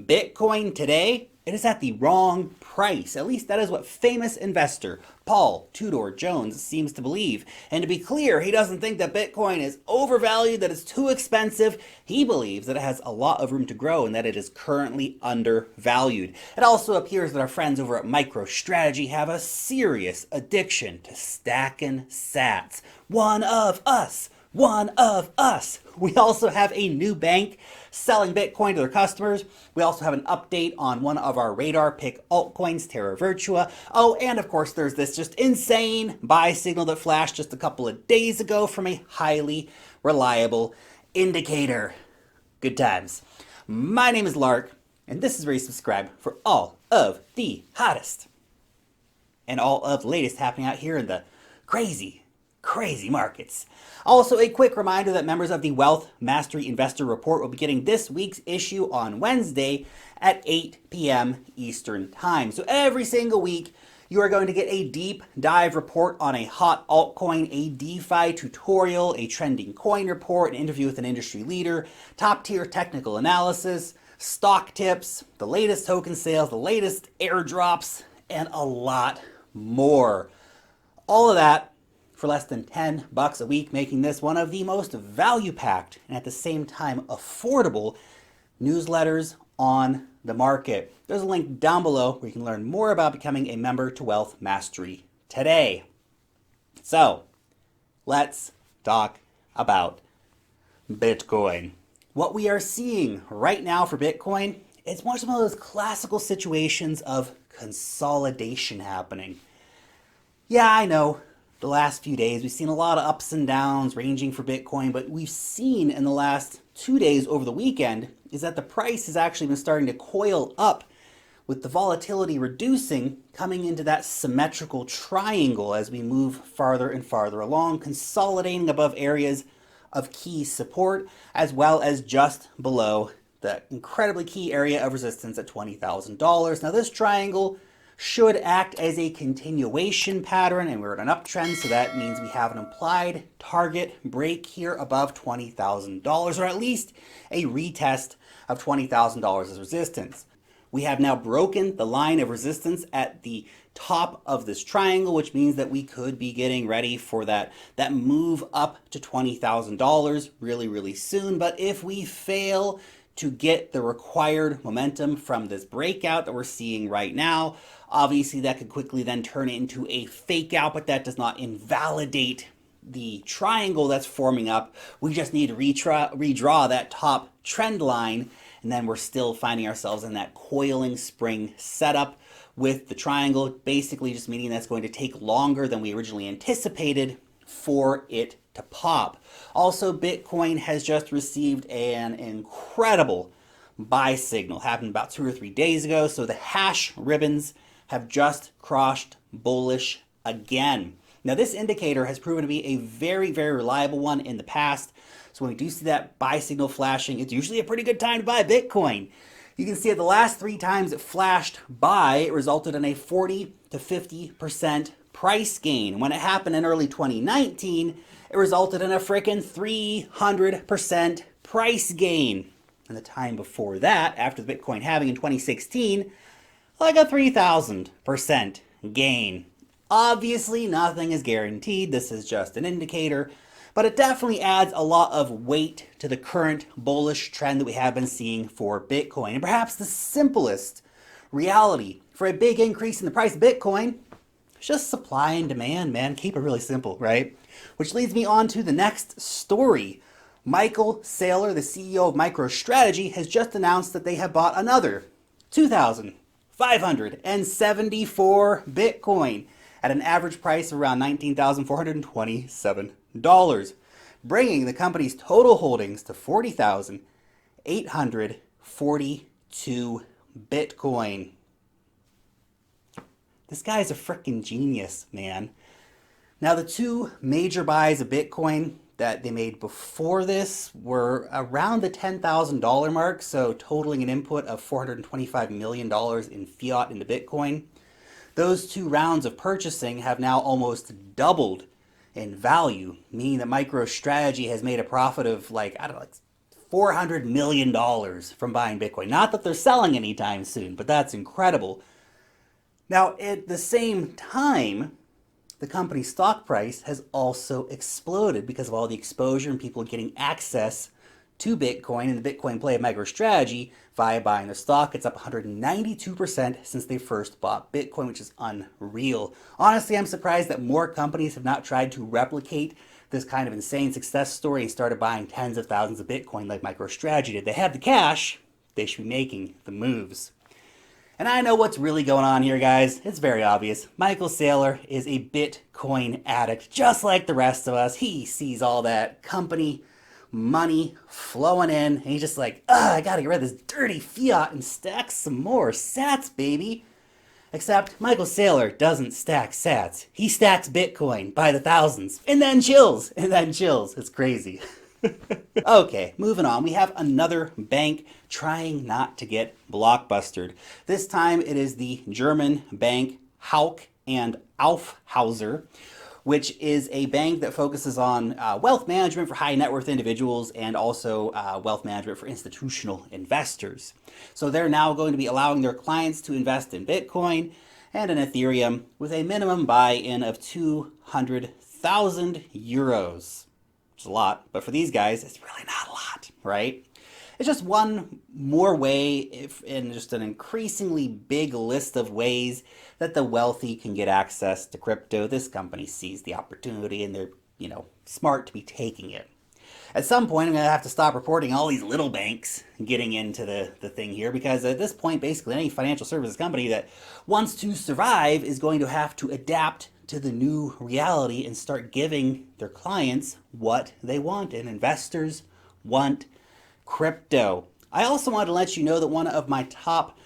Bitcoin today, it is at the wrong price. At least that is what famous investor Paul Tudor Jones seems to believe. And to be clear, he doesn't think that Bitcoin is overvalued, that it's too expensive. He believes that it has a lot of room to grow and that it is currently undervalued. It also appears that our friends over at MicroStrategy have a serious addiction to stacking sats. One of us. One of us. We also have a new bank selling Bitcoin to their customers. We also have an update on one of our radar pick altcoins, Terra Virtua. Oh, and of course, there's this just insane buy signal that flashed just a couple of days ago from a highly reliable indicator. Good times. My name is Lark, and this is where you subscribe for all of the hottest and all of the latest happening out here in the crazy markets. Also, a quick reminder that members of the Wealth Mastery Investor Report will be getting this week's issue on Wednesday at 8 p.m. Eastern Time. So every single week, you are going to get a deep dive report on a hot altcoin, a DeFi tutorial, a trending coin report, an interview with an industry leader, top tier technical analysis, stock tips, the latest token sales, the latest airdrops, and a lot more. All of that for less than $10 a week, making this one of the most value-packed and at the same time affordable newsletters on the market. There's a link down below where you can learn more about becoming a member to Wealth Mastery today. So, let's talk about Bitcoin. What we are seeing right now for Bitcoin is one of those classical situations of consolidation happening. Yeah, I know. The last few days, we've seen a lot of ups and downs ranging for Bitcoin, but we've seen in the last 2 days over the weekend is that the price has actually been starting to coil up with the volatility reducing, coming into that symmetrical triangle as we move farther and farther along, consolidating above areas of key support, as well as just below the incredibly key area of resistance at $20,000. Now this triangle should act as a continuation pattern, and we're in an uptrend, so that means we have an implied target break here above $20,000, or at least a retest of $20,000 as resistance. We have now broken the line of resistance at the top of this triangle, which means that we could be getting ready for that move up to $20,000 really soon. But if we fail to get the required momentum from this breakout that we're seeing right now, obviously that could quickly then turn into a fake out, but that does not invalidate the triangle that's forming up. We just need to redraw that top trend line, and then we're still finding ourselves in that coiling spring setup with the triangle, basically just meaning that's going to take longer than we originally anticipated for it to pop. Also, Bitcoin has just received an incredible buy signal. Happened about 2 or 3 days ago. So the hash ribbons have just crossed bullish again. Now this indicator has proven to be a very reliable one in the past. So when we do see that buy signal flashing, it's usually a pretty good time to buy Bitcoin. You can see at the last 3 times it flashed buy, it resulted in a 40 to 50% price gain. When it happened in early 2019, it resulted in a frickin' 300% price gain. And the time before that, after the Bitcoin halving in 2016, like a 3,000% gain. Obviously, nothing is guaranteed. This is just an indicator, but it definitely adds a lot of weight to the current bullish trend that we have been seeing for Bitcoin. And perhaps the simplest reality for a big increase in the price of Bitcoin is just supply and demand, man. Keep it really simple, right? Which leads me on to the next story. Michael Saylor, the CEO of MicroStrategy, has just announced that they have bought another 2,574 Bitcoin at an average price of around $19,427, bringing the company's total holdings to 40,842 Bitcoin. This guy's a freaking genius, man. Now, the 2 major buys of Bitcoin that they made before this were around the $10,000 mark, so totaling an input of $425 million in fiat into Bitcoin. Those 2 rounds of purchasing have now almost doubled in value, meaning that MicroStrategy has made a profit of like $400 million from buying Bitcoin. Not that they're selling anytime soon, but that's incredible. Now, at the same time, the company's stock price has also exploded because of all the exposure and people getting access to Bitcoin and the Bitcoin play of MicroStrategy via buying their stock. It's up 192% since they first bought Bitcoin, which is unreal. Honestly, I'm surprised that more companies have not tried to replicate this kind of insane success story and started buying tens of thousands of Bitcoin like MicroStrategy did. They have the cash, they should be making the moves. And I know what's really going on here, guys. It's very obvious. Michael Saylor is a Bitcoin addict, just like the rest of us. He sees all that company money flowing in, and he's just like, I gotta get rid of this dirty fiat and stack some more sats, baby. Except Michael Saylor doesn't stack sats. He stacks Bitcoin by the thousands, and then chills, It's crazy. Okay, moving on. We have another bank trying not to get blockbustered. This time it is the German bank Hauck and Aufhäuser, which is a bank that focuses on wealth management for high net worth individuals and also wealth management for institutional investors. So they're now going to be allowing their clients to invest in Bitcoin and in Ethereum with a minimum buy-in of 200,000 euros. Which is a lot, but for these guys, it's really not a lot, right? It's just one more way in just an increasingly big list of ways that the wealthy can get access to crypto. This company sees the opportunity and they're, smart to be taking it. At some point, I'm going to have to stop reporting all these little banks getting into the thing here, because at this point, basically any financial services company that wants to survive is going to have to adapt to the new reality and start giving their clients what they want, and investors want crypto. I also wanted to let you know that one of my top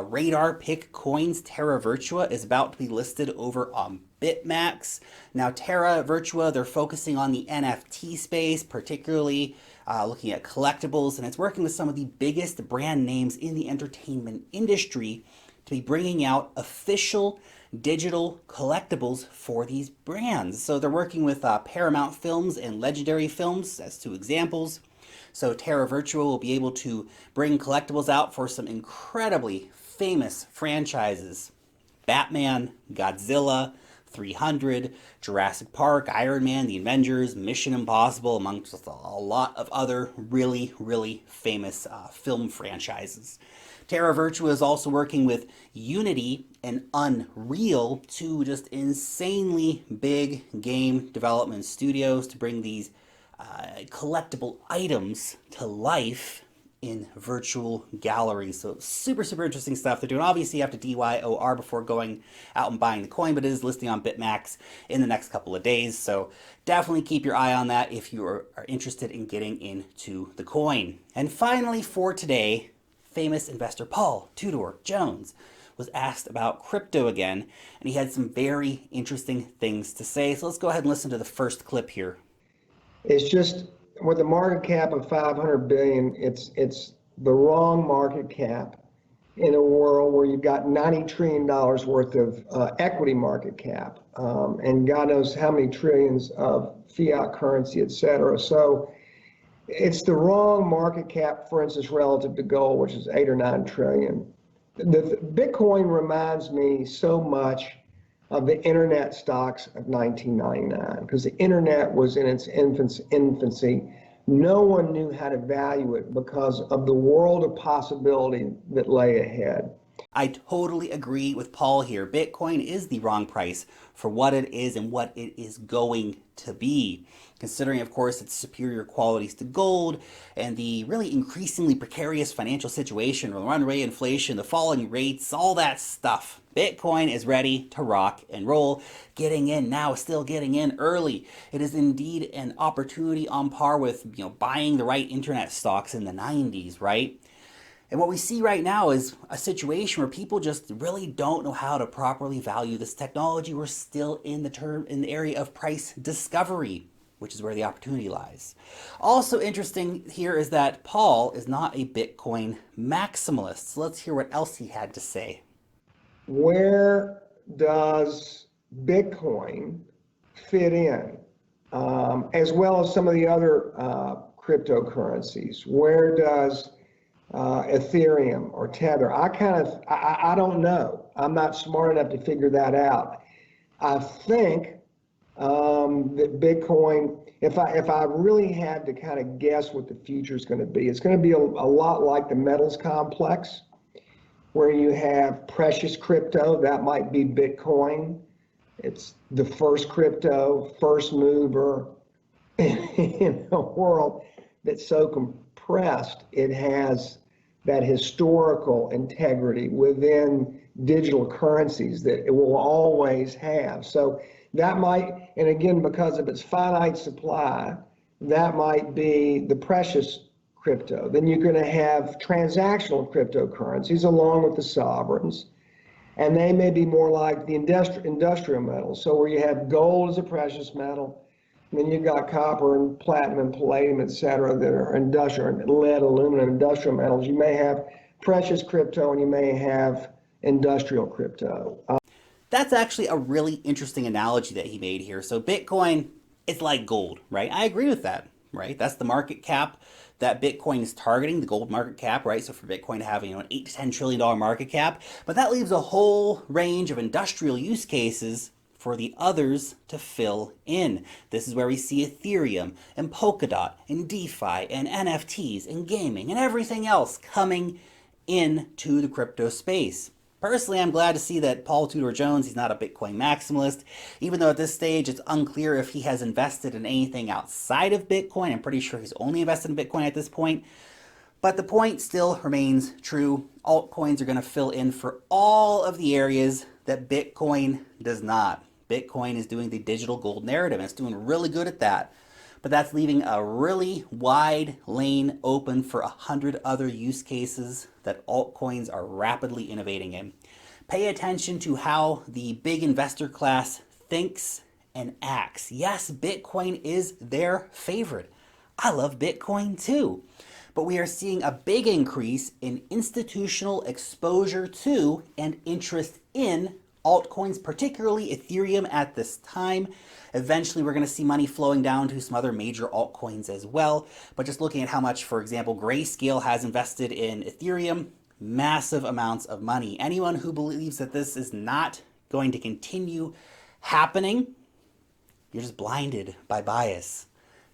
radar pick coins, Terra Virtua, is about to be listed over on BitMax. Now, Terra Virtua, they're focusing on the NFT space, particularly looking at collectibles, and it's working with some of the biggest brand names in the entertainment industry to be bringing out official digital collectibles for these brands. So they're working with Paramount Films and Legendary Films as two examples. So Terra Virtua will be able to bring collectibles out for some incredibly famous franchises: Batman, Godzilla, 300, Jurassic Park, Iron Man, The Avengers, Mission Impossible, amongst a lot of other really, really famous film franchises. Terra Virtua is also working with Unity and Unreal, two just insanely big game development studios, to bring these collectible items to life in virtual galleries. So super, super interesting stuff they're doing. Obviously, you have to DYOR before going out and buying the coin, but it is listing on BitMax in the next couple of days. So definitely keep your eye on that if you are interested in getting into the coin. And finally for today, famous investor Paul Tudor Jones was asked about crypto again, and he had some very interesting things to say. So let's go ahead and listen to the first clip here. It's just, with a market cap of 500 billion, it's the wrong market cap in a world where you've got $90 trillion worth of equity market cap, and God knows how many trillions of fiat currency, et cetera. So it's the wrong market cap, for instance, relative to gold, which is 8 or 9 trillion. The Bitcoin reminds me so much of the internet stocks of 1999, because the internet was in its infancy. No one knew how to value it because of the world of possibility that lay ahead. I totally agree with Paul here. Bitcoin is the wrong price for what it is and what it is going to be, considering, of course, its superior qualities to gold and the really increasingly precarious financial situation, the runaway inflation, the falling rates, all that stuff. Bitcoin is ready to rock and roll, getting in now, still getting in early. It is indeed an opportunity on par with, buying the right internet stocks in the 90s, right? And what we see right now is a situation where people just really don't know how to properly value this technology. We're still in the area of price discovery, which is where the opportunity lies. Also interesting here is that Paul is not a Bitcoin maximalist. So let's hear what else he had to say. Where does Bitcoin fit in, as well as some of the other cryptocurrencies? Where does Ethereum or Tether? I don't know. I'm not smart enough to figure that out. I think that Bitcoin, if I really had to kind of guess what the future is going to be, it's going to be a lot like the metals complex, where you have precious crypto. That might be Bitcoin. It's the first crypto, first mover in a world that's so compressed. It has that historical integrity within digital currencies that it will always have. So that might, and again, because of its finite supply, that might be the precious crypto. Then you're going to have transactional cryptocurrencies along with the sovereigns, and they may be more like the industrial metals. So where you have gold as a precious metal, and then you've got copper and platinum and palladium, et cetera, that are industrial, lead, aluminum, industrial metals. You may have precious crypto and you may have industrial crypto. That's actually a really interesting analogy that he made here. So Bitcoin is like gold, right? I agree with that, right? That's the market cap that Bitcoin is targeting, the gold market cap, right? So for Bitcoin to have, an $8 to $10 trillion market cap, but that leaves a whole range of industrial use cases for the others to fill in. This is where we see Ethereum and Polkadot and DeFi and NFTs and gaming and everything else coming into the crypto space. Personally, I'm glad to see that Paul Tudor Jones, he's not a Bitcoin maximalist, even though at this stage it's unclear if he has invested in anything outside of Bitcoin. I'm pretty sure he's only invested in Bitcoin at this point. But the point still remains true. Altcoins are going to fill in for all of the areas that Bitcoin does not. Bitcoin is doing the digital gold narrative, and it's doing really good at that. But that's leaving a really wide lane open for 100 other use cases that altcoins are rapidly innovating in. Pay attention to how the big investor class thinks and acts. Yes, Bitcoin is their favorite. I love Bitcoin too. But we are seeing a big increase in institutional exposure to and interest in altcoins, particularly Ethereum at this time. Eventually, we're going to see money flowing down to some other major altcoins as well. But just looking at how much, for example, Grayscale has invested in Ethereum, massive amounts of money. Anyone who believes that this is not going to continue happening, you're just blinded by bias.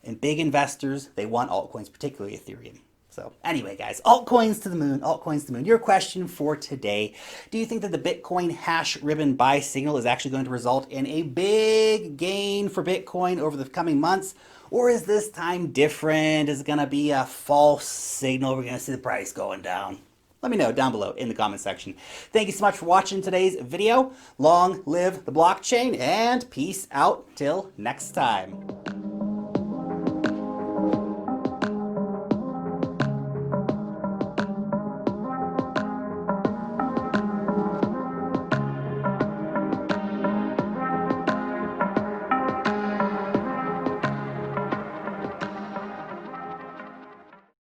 And big investors, they want altcoins, particularly Ethereum. So anyway, guys, altcoins to the moon, altcoins to the moon. Your question for today: do you think that the Bitcoin hash ribbon buy signal is actually going to result in a big gain for Bitcoin over the coming months? Or is this time different? Is it going to be a false signal? We're going to see the price going down. Let me know down below in the comment section. Thank you so much for watching today's video. Long live the blockchain, and peace out till next time.